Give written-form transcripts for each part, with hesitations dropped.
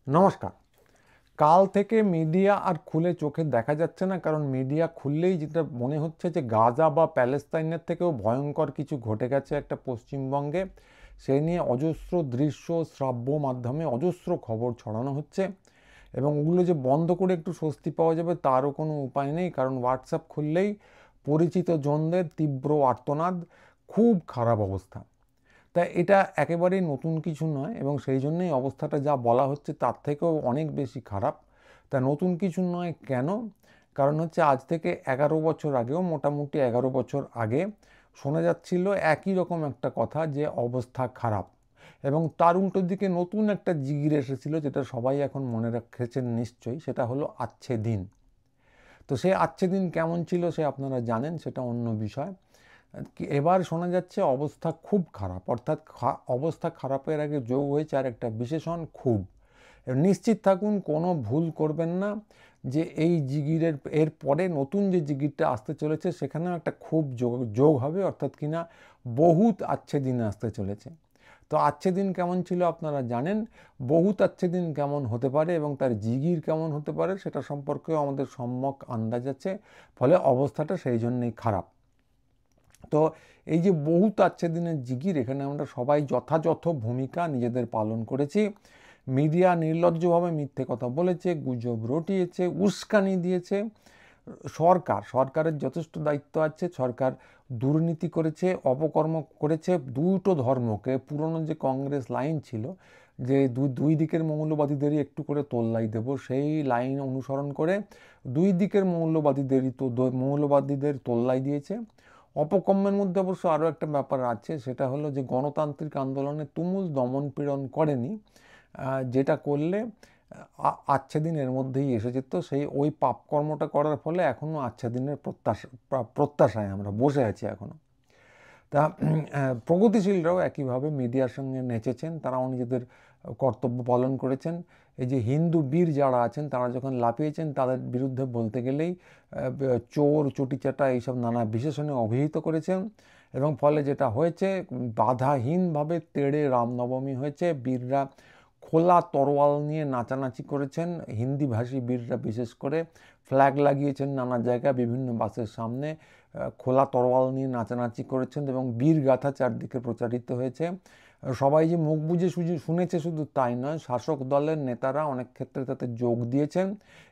নমস্কার। কাল থেকে মিডিয়া আর খুলে চোখে দেখা যাচ্ছে না, কারণ মিডিয়া খুললেই যেটা মনে হচ্ছে যে গাজা বা প্যালেস্তাইনের থেকেও ভয়ঙ্কর কিছু ঘটে গেছে একটা পশ্চিমবঙ্গে। সেই নিয়ে অজস্র দৃশ্য শ্রাব্য মাধ্যমে অজস্র খবর ছড়ানো হচ্ছে, এবং ওগুলো যে বন্ধ করে একটু স্বস্তি পাওয়া যাবে তারও কোনো উপায় নেই, কারণ হোয়াটসঅ্যাপ খুললেই পরিচিত জনদের তীব্র আর্তনাদ, খুব খারাপ অবস্থা। তাই এটা একেবারেই নতুন কিছু নয়, এবং সেই জন্যই অবস্থাটা যা বলা হচ্ছে তার থেকেও অনেক বেশি খারাপ। তা নতুন কিছু নয় কেন? কারণ হচ্ছে আজ থেকে 11 বছর আগেও, মোটামুটি 11 বছর আগে শোনা যাচ্ছিল একই রকম একটা কথা, যে অবস্থা খারাপ। এবং তার উল্টো দিকে নতুন একটা জিগির এসেছিল, যেটা সবাই এখন মনে রেখেছেন নিশ্চয়ই, সেটা হলো আচ্ছে দিন। তো সে আচ্ছে দিন কেমন ছিল সে আপনারা জানেন, সেটা অন্য বিষয়। এবার শোনা যাচ্ছে অবস্থা খুব খারাপ, অর্থাৎ অবস্থা খারাপের আগে যোগ হয়েছে আর একটা বিশেষণ, খুব। নিশ্চিত থাকুন, কোনো ভুল করবেন না যে এই জিগিরের এর পরে নতুন যে জিগিরটা আসতে চলেছে সেখানেও একটা খুব যোগ হবে, অর্থাৎ কিনা বহুত আচ্ছে দিন আসতে চলেছে। তো আচ্ছে দিন কেমন ছিল আপনারা জানেন, বহুত আচ্ছে দিন কেমন হতে পারে এবং তার জিগির কেমন হতে পারে সেটা সম্পর্কেও আমাদের সম্যক আন্দাজ আছে। ফলে অবস্থাটা সেই জন্যই খারাপ। তো এই যে বহুত আচ্ছে দিনের জিগির, এখানে আমরা সবাই যথাযথ ভূমিকা নিজেদের পালন করেছি। মিডিয়া নির্লজ্জভাবে মিথ্যে কথা বলেছে, গুজব রটিয়েছে, উস্কানি দিয়েছে। সরকারের যথেষ্ট দায়িত্ব আছে। সরকার দুর্নীতি করেছে, অপকর্ম করেছে। দুটো ধর্মকে, পুরনো যে কংগ্রেস লাইন ছিল যে দুই দিকের মৌলবাদীদেরই একটু করে তোল্লাই দেব, সেই লাইন অনুসরণ করে দুই দিকের মৌলবাদীদের তোল্লাই দিয়েছে। অপকর্মের মধ্যে অবশ্য আরও একটা ব্যাপার আছে, সেটা হলো যে গণতান্ত্রিক আন্দোলনে তুমুল দমন পীড়ন করেনি, যেটা করলে আচ্ছা দিন এর মধ্যেই এসে যেত। সেই ওই পাপকর্মটা করার ফলে এখনও আচ্ছা দিনের প্রত্যাশায় আমরা বসে আছি এখনও। তা প্রগতিশীলরাও একইভাবে মিডিয়ার সঙ্গে নেচেছেন, তারাও নিজেদের কর্তব্য পালন করেছেন। এই যে হিন্দু বীর যারা আছেন তারা যখন লাফিয়েছেন, তাদের বিরুদ্ধে বলতে গেলেই চোর, চটিচাটা এইসব নানা বিশেষণে অভিহিত করেছেন। এবং ফলে যেটা হয়েছে, বাধাহীনভাবে তেড়ে রামনবমী হয়েছে। বীররা খোলা তরোয়াল নিয়ে নাচানাচি করেছেন, হিন্দিভাষী বীররা বিশেষ করে ফ্ল্যাগ লাগিয়েছেন নানা জায়গায়, বিভিন্ন বাসের সামনে খোলা তরোয়াল নিয়ে নাচানাচি করেছেন, এবং বীর গাথা চারদিকে প্রচারিত হয়েছে। সবাই যে মুখ বুজে শুনেছে শুধু তাই নয়, শাসক দলের নেতারা অনেক ক্ষেত্রে তাতে যোগ দিয়েছেন।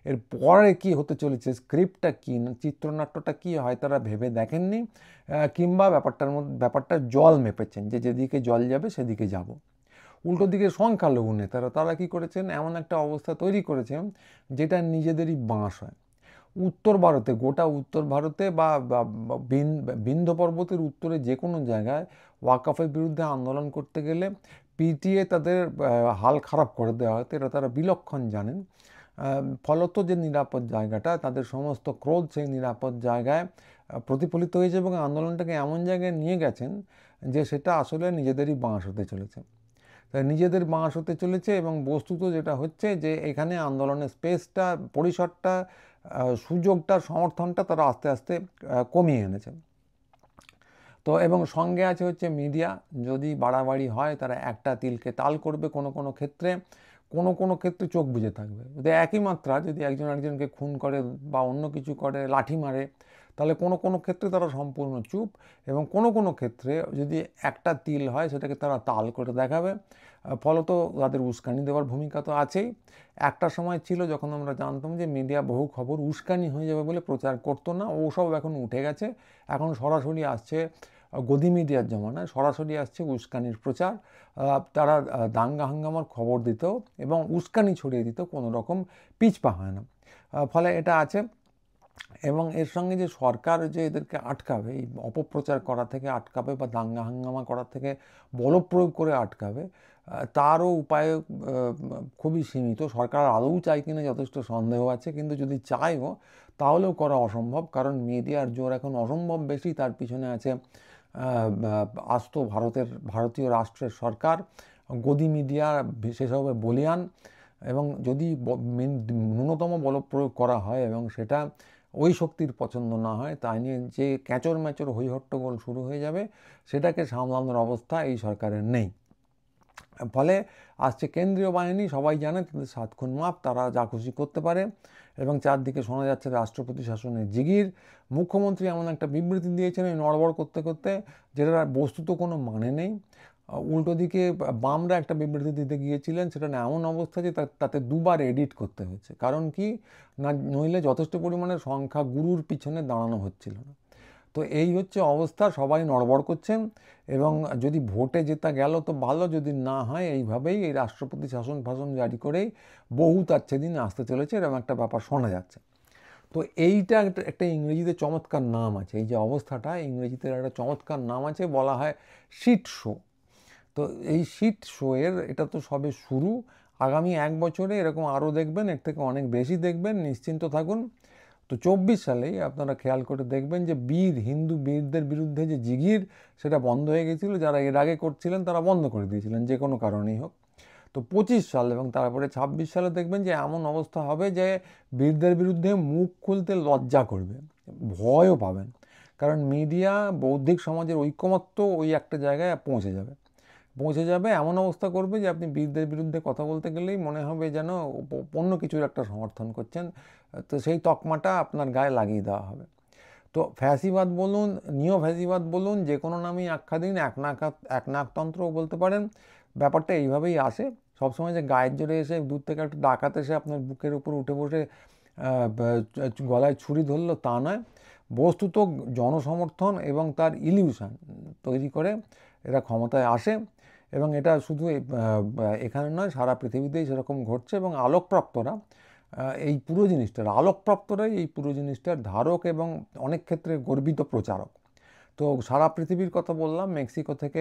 এর পরে কি হতে চলেছে, স্ক্রিপ্টটা কী, চিত্রনাট্যটা কী হয়, তারা ভেবে দেখেননি, কিংবা ব্যাপারটা জল মেপেছেন, যে যেদিকে জল যাবে সেদিকে যাব। উল্টো দিকে সংখ্যালঘু নেতারা তারা কি করেছেন, এমন একটা অবস্থা তৈরি করেছেন যেটা নিজেদেরই বাঁশ হয়। উত্তর ভারতে, গোটা উত্তর ভারতে বা বিন্ধ্য পর্বতের উত্তরে যে কোনো জায়গায় ওয়াকফের বিরুদ্ধে আন্দোলন করতে গেলে পিটিয়ে তাদের হাল খারাপ করে দেওয়া হতো, এটা তারা বিলক্ষণ জানেন। ফলত যে নিরাপদ জায়গাটা, তাদের সমস্ত ক্রোধ সেই নিরাপদ জায়গায় প্রতিফলিত হয়েছে, এবং আন্দোলনটাকে এমন জায়গায় নিয়ে গেছেন যে সেটা আসলে নিজেদেরই বাঁশ হতে চলেছে। তাই নিজেদের বাঁশ হতে চলেছে, এবং বস্তুত যেটা হচ্ছে যে এখানে আন্দোলনের স্পেসটা, পরিসরটা, সুযোগটা, সমর্থনটা তারা আস্তে আস্তে কমিয়ে এনেছেন। তো এবং সঙ্গে আছে হচ্ছে মিডিয়া। যদি বাড়াবাড়ি হয় তারা একটা তিলকে তাল করবে, কোনো কোনো ক্ষেত্রে, কোনো কোনো ক্ষেত্রে চোখ বুজে থাকবে। যদি একই মাত্রা, যদি একজন একজনকে খুন করে বা অন্য কিছু করে, লাঠি মারে, তাহলে কোনো কোনো ক্ষেত্রে তারা সম্পূর্ণ চুপ, এবং কোনো কোনো ক্ষেত্রে যদি একটা তিল হয় সেটাকে তারা তাল করে দেখাবে। ফলত তাদের উস্কানি দেওয়ার ভূমিকা তো আছেই। একটা সময় ছিল যখন আমরা জানতাম যে মিডিয়া বহু খবর উস্কানি হয়ে যাবে বলে প্রচার করতো না, ওসব এখন উঠে গেছে। এখন সরাসরি আসছে, গদি মিডিয়ার জমানায় সরাসরি আসছে উস্কানির প্রচার। তারা দাঙ্গা হাঙ্গামার খবর দিত এবং উস্কানি ছড়িয়ে দিত, কোনো রকম পিছপা হয় না। ফলে এটা আছে। এবং এর সঙ্গে যে সরকার যে এদেরকে আটকাবে, এই অপপ্রচার করা থেকে আটকাবে বা দাঙ্গা হাঙ্গামা করা থেকে বলপ্রয়োগ করে আটকাবে, তারও উপায় খুবই সীমিত। সরকার আদৌ চায় কিনা যথেষ্ট সন্দেহ আছে, কিন্তু যদি চায়ও তাহলেও করা অসম্ভব, কারণ মিডিয়ার জোর এখন অসম্ভব বেশি। তার পিছনে আছে আস্ত ভারতীয় রাষ্ট্রের সরকার, গদি মিডিয়া সেসবে বলিয়ান। এবং যদি ন্যূনতম বলপ্রয়োগ করা হয় এবং সেটা ওই শক্তির পছন্দ না হয়, তাই নিয়ে যে ক্যাচর ম্যাচর হইহট্টগোল শুরু হয়ে যাবে, সেটাকে সামলানোর অবস্থা এই সরকারের নেই। ফলে আসছে কেন্দ্রীয় বাহিনী, সবাই জানে তাদের 7 খুন মাপ, তারা যা খুশি করতে পারে, এবং চারদিকে শোনা যাচ্ছে রাষ্ট্রপতি শাসনের জিগির। মুখ্যমন্ত্রী এমন একটা বিবৃতি দিয়েছেন এই নড়বড় করতে করতে, যেটার বস্তুত কোনো মানে নেই। উল্টো দিকে বামরা একটা বিবৃতি দিতে গিয়েছিলেন, সেটা এমন অবস্থা যে তাতে দুবার এডিট করতে হয়েছে। কারণ কি না, নইলে যথেষ্ট পরিমাণে সংখ্যা গুরুর পিছনে দাঁড়ানো হচ্ছিল না। তো এই হচ্ছে অবস্থা, সবাই নড়বড় করছেন, এবং যদি ভোটে জেতা গেল তো ভালো, যদি না হয় এইভাবেই এই রাষ্ট্রপতি শাসন ফাসন জারি করেই বহুত আচ্ছে দিন আসতে চলেছে, এরকম একটা ব্যাপার শোনা যাচ্ছে। তো এইটা একটা ইংরেজিতে চমৎকার নাম আছে, এই যে অবস্থাটা ইংরেজিতে একটা চমৎকার নাম আছে, বলা হয় শিট শো। তো এই শিট শোয়ের এটা তো সবে শুরু, আগামী 1 বছরে এরকম আরও দেখবেন, এর থেকে অনেক বেশি দেখবেন, নিশ্চিন্ত থাকুন। তো 24 সালেই আপনারা খেয়াল করে দেখবেন যে হিন্দু বীরদের বিরুদ্ধে যে জিগির, সেটা বন্ধ হয়ে গেছিলো। যারা এর আগে করছিলেন তারা বন্ধ করে দিয়েছিলেন, যে কোনো কারণেই হোক। তো 25 সাল এবং তারপরে 26 সালে দেখবেন যে এমন অবস্থা হবে যে বীরদের বিরুদ্ধে মুখ খুলতে লজ্জা করবে, ভয়ও পাবেন। কারণ মিডিয়া, বৌদ্ধিক সমাজের ঐকমত্য ওই একটা জায়গায় পৌঁছে যাবে, এমন অবস্থা করবে যে আপনি বীরদের বিরুদ্ধে কথা বলতে গেলেই মনে হবে যেন অন্য কিছুর একটা সমর্থন করছেন। তো সেই তকমাটা আপনার গায়ে লাগিয়ে দেওয়া হবে। তো ফ্যাসিবাদ বলুন, নিও ফ্যাসিবাদ বলুন, যে কোনো নামেই আখ্যা দিন, একনাকতন্ত্রও বলতে পারেন, ব্যাপারটা এইভাবেই আসে। সবসময় যে গায়ের জোরে এসে দূর থেকে একটা ডাকাত এসে আপনার বুকের উপর উঠে বসে গলায় ছুরি ধরলো, তা নয়। বস্তুত জনসমর্থন এবং তার ইলিউশন তৈরি করে এরা ক্ষমতায় আসে, এবং এটা শুধু এখানে নয়, সারা পৃথিবীতেই সেরকম ঘটছে। এবং আলোকপ্রাপ্তরাই এই পুরো জিনিসটার ধারক এবং অনেক ক্ষেত্রে গর্বিত প্রচারক। তো সারা পৃথিবীর কথা বললাম, মেক্সিকো থেকে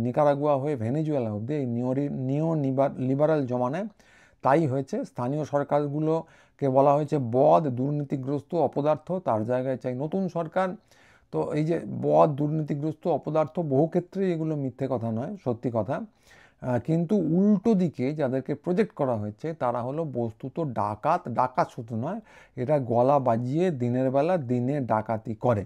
নিকারাগুয়া হয়ে ভেনেজুয়েলা অবধি এই নিও লিবারাল জমানায় তাই হয়েছে। স্থানীয় সরকারগুলোকে বলা হয়েছে দুর্নীতিগ্রস্ত অপদার্থ, তার জায়গায় চাই নতুন সরকার। তো এই যে দুর্নীতিগ্রস্ত অপদার্থ, বহু ক্ষেত্রেই এগুলো মিথ্যে কথা নয়, সত্যি কথা। কিন্তু উল্টো দিকে যাদেরকে প্রজেক্ট করা হয়েছে তারা হলো বস্তুত ডাকাত শুধু নয়, এরা গলা বাজিয়ে দিনের বেলা দিনে ডাকাতি করে।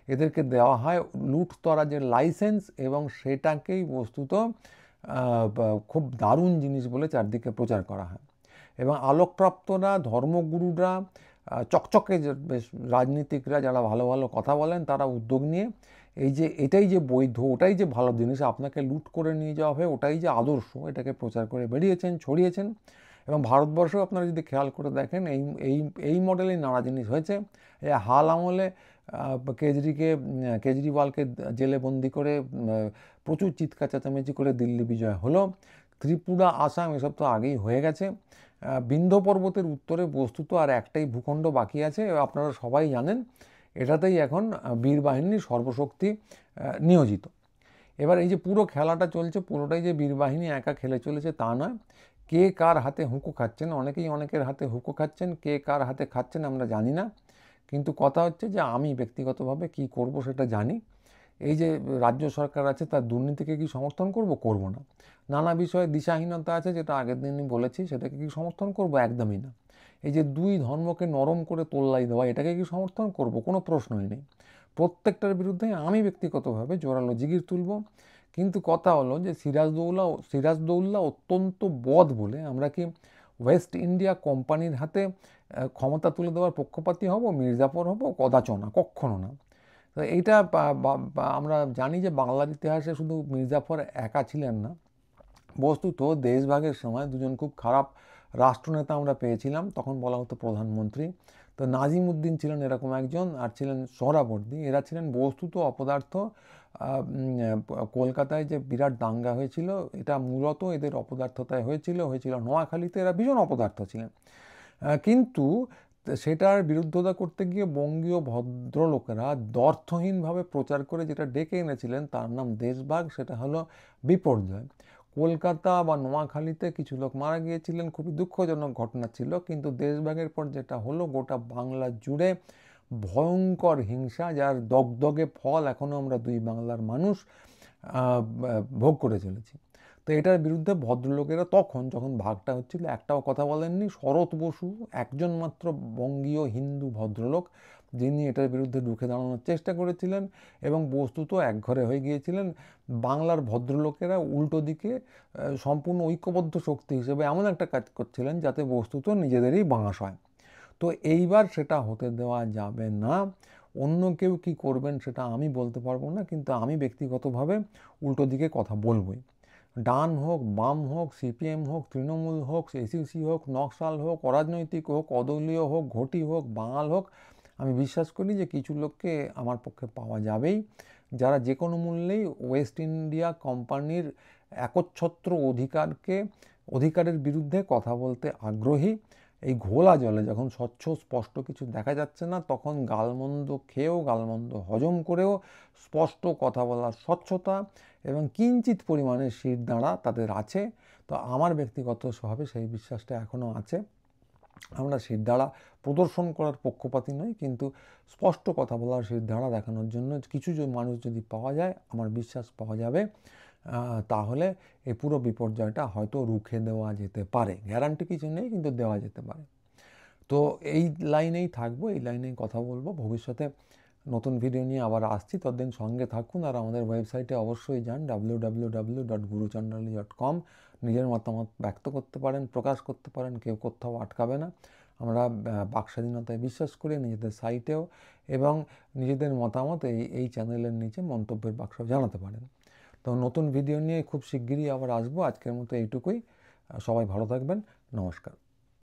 এদেরকে দেওয়া হয় লুটতরাজের লাইসেন্স, এবং সেটাকেই বস্তুত খুব দারুণ জিনিস বলে চারদিকে প্রচার করা হয়। এবং আলোকপ্রাপ্তরা, ধর্মগুরুরা, চকচকে বেশ রাজনীতিকরা যারা ভালো ভালো কথা বলেন, তারা উদ্যোগ নিয়ে এটাই যে বৈধ, ওটাই যে ভালো জিনিস, আপনাকে লুট করে নিয়ে যাওয়া হবে ওটাই যে আদর্শ, এটাকে প্রচার করে ছড়িয়েছেন। এবং ভারতবর্ষেও আপনারা যদি খেয়াল করে দেখেন, এই মডেলেই নানা জিনিস হয়েছে। হাল আমলে কেজরিওয়ালকে জেলে বন্দি করে প্রচুর চিৎকার চেঁচামেচি করে দিল্লি বিজয় হলো। ত্রিপুরা, আসাম এসব তো আগেই হয়ে গেছে। বিন্ধ্য পর্বতের উত্তরে বস্তুত আর একটাই ভূখণ্ড বাকি আছে, আপনারা সবাই জানেন। এটাতেই এখন বীর বাহিনীর সর্বশক্তি নিয়োজিত। এবার এই যে পুরো খেলাটা চলছে, পুরোটাই যে বীর বাহিনী একা খেলে চলেছে তা নয়। কে কার হাতে হুঁকো খাচ্ছেন, অনেকেই অনেকের হাতে হুঁকো খাচ্ছেন, কে কার হাতে খাচ্ছেন আমরা জানি না। কিন্তু কথা হচ্ছে যে আমি ব্যক্তিগতভাবে কি করব সেটা জানি। এই যে রাজ্য সরকার আছে, তার দুর্নীতিকে কি সমর্থন করব? করব না। নানা বিষয়ে দিশাহীনতা আছে, যেটা আগের দিনই বলেছি, সেটাকে কি সমর্থন করব? একদমই না। এই যে দুই ধর্মকে নরম করে তোল্লাই দেওয়া, এটাকে কি সমর্থন করব? কোনো প্রশ্নই নেই। প্রত্যেকটার বিরুদ্ধে আমি ব্যক্তিগতভাবে জোরালো জিগির তুলব। কিন্তু কথা হলো যে সিরাজদৌল্লা অত্যন্ত বদ বলে আমরা কি ওয়েস্ট ইন্ডিয়া কোম্পানির হাতে ক্ষমতা তুলে দেওয়ার পক্ষপাতী হব, মির্জাফর হব? কদাচ না, কখনো না। তো এইটা আমরা জানি যে বাংলার ইতিহাসে শুধু মির্জাফর একা ছিলেন না, বস্তুত দেশভাগের সময় দুজন খুব খারাপ রাষ্ট্রনেতা আমরা পেয়েছিলাম, তখন বলা হতো প্রধানমন্ত্রী। তো নাজিমউদ্দিন ছিলেন এরকম একজন, আর ছিলেন সোহরাবর্দী। এরা ছিলেন বস্তুত অপদার্থ। কলকাতায় যে বিরাট দাঙ্গা হয়েছিল, এটা মূলত এদের অপদার্থতায় হয়েছিল নোয়াখালীতে এরা ভীষণ অপদার্থ ছিলেন। কিন্তু সেটার বিরুদ্ধতা করতে গিয়ে বঙ্গীয় ভদ্রলোকেরা দ্ব্যর্থহীনভাবে প্রচার করে যেটা ডেকে এনেছিলেন, তার নাম দেশভাগ। সেটা হলো বিপর্যয়। কলকাতা বা নোয়াখালীতে কিছু লোক মারা গিয়েছিলেন, খুবই দুঃখজনক ঘটনা ছিল। কিন্তু দেশভাগের পর যেটা হলো, গোটা বাংলা জুড়ে ভয়ঙ্কর হিংসা, যার দগদগে ফল এখনও আমরা দুই বাংলার মানুষ ভোগ করে চলেছি। তো এটার বিরুদ্ধে ভদ্রলোকেরা তখন যখন ভাগটা হচ্ছিল একটাও কথা বলেননি। শরৎ বসু একজন মাত্র বঙ্গীয় হিন্দু ভদ্রলোক যিনি এটার বিরুদ্ধে রুখে দাঁড়ানোর চেষ্টা করেছিলেন, এবং বস্তুত একঘরে হয়ে গিয়েছিলেন। বাংলার ভদ্রলোকেরা উল্টো দিকে সম্পূর্ণ ঐক্যবদ্ধ শক্তি হিসেবে এমন একটা কাজ করছিলেন যাতে বস্তুত নিজেদেরই বাঁশ হয়। তো এইবার সেটা হতে দেওয়া যাবে না। অন্য কেউ কি করবেন সেটা আমি বলতে পারবো না, কিন্তু আমি ব্যক্তিগতভাবে উল্টো দিকে কথা বলবই। ডান হোক, বাম হোক, সিপিএম হোক, তৃণমূল হোক, এসইউসি হোক, নকশাল হোক, অরাজনৈতিক হোক, অদলীয় হোক, ঘটি হোক, বাঙাল হোক, আমি বিশ্বাস করি যে কিছু লোককে আমার পক্ষে পাওয়া যাবেই যারা যে কোনো মূল্যেই ওয়েস্ট ইন্ডিয়া কোম্পানির একচ্ছত্র অধিকারের বিরুদ্ধে কথা বলতে আগ্রহী। এই ঘোলা জলে যখন স্বচ্ছ স্পষ্ট কিছু দেখা যাচ্ছে না, তখন গালমন্দ খেয়েও, গালমন্দ হজম করেও স্পষ্ট কথা বলার স্বচ্ছতা এবং কিঞ্চিত পরিমাণে শিরদাঁড়া তাদের আছে। তো আমার ব্যক্তিগতভাবে সেই বিশ্বাসটা এখনও আছে। আমরা শিরদাঁড়া প্রদর্শন করার পক্ষপাতী নই, কিন্তু স্পষ্ট কথা বলার শিরদাঁড়া দেখানোর জন্য কিছু মানুষ যদি পাওয়া যায়, আমার বিশ্বাস পাওয়া যাবে, তাহলে এই পুরো বিপর্যয়টা হয়তো রুখে দেওয়া যেতে পারে। গ্যারান্টি কিছু নেই, কিন্তু দেওয়া যেতে পারে। তো এই লাইনেই থাকবো, এই লাইনেই কথা বলবো। ভবিষ্যতে নতুন ভিডিও নিয়ে আবার আসছি, ততদিন সঙ্গে থাকুন। আর আমাদের ওয়েবসাইটে অবশ্যই যান www.guruchandali.com। নিজের মতামত ব্যক্ত করতে পারেন, প্রকাশ করতে পারেন, কেউ কোথাও আটকাবে না। আমরা বাক স্বাধীনতায় বিশ্বাস করি, নিজেদের সাইটেও, এবং নিজেদের মতামত এই চ্যানেলের নিচে মন্তব্যের বাক্স জানাতে পারেন। তো নতুন ভিডিও নিয়ে খুব শিগগিরই আবার আসবো। আজকের মতো এইটুকুই। সবাই ভালো থাকবেন। নমস্কার।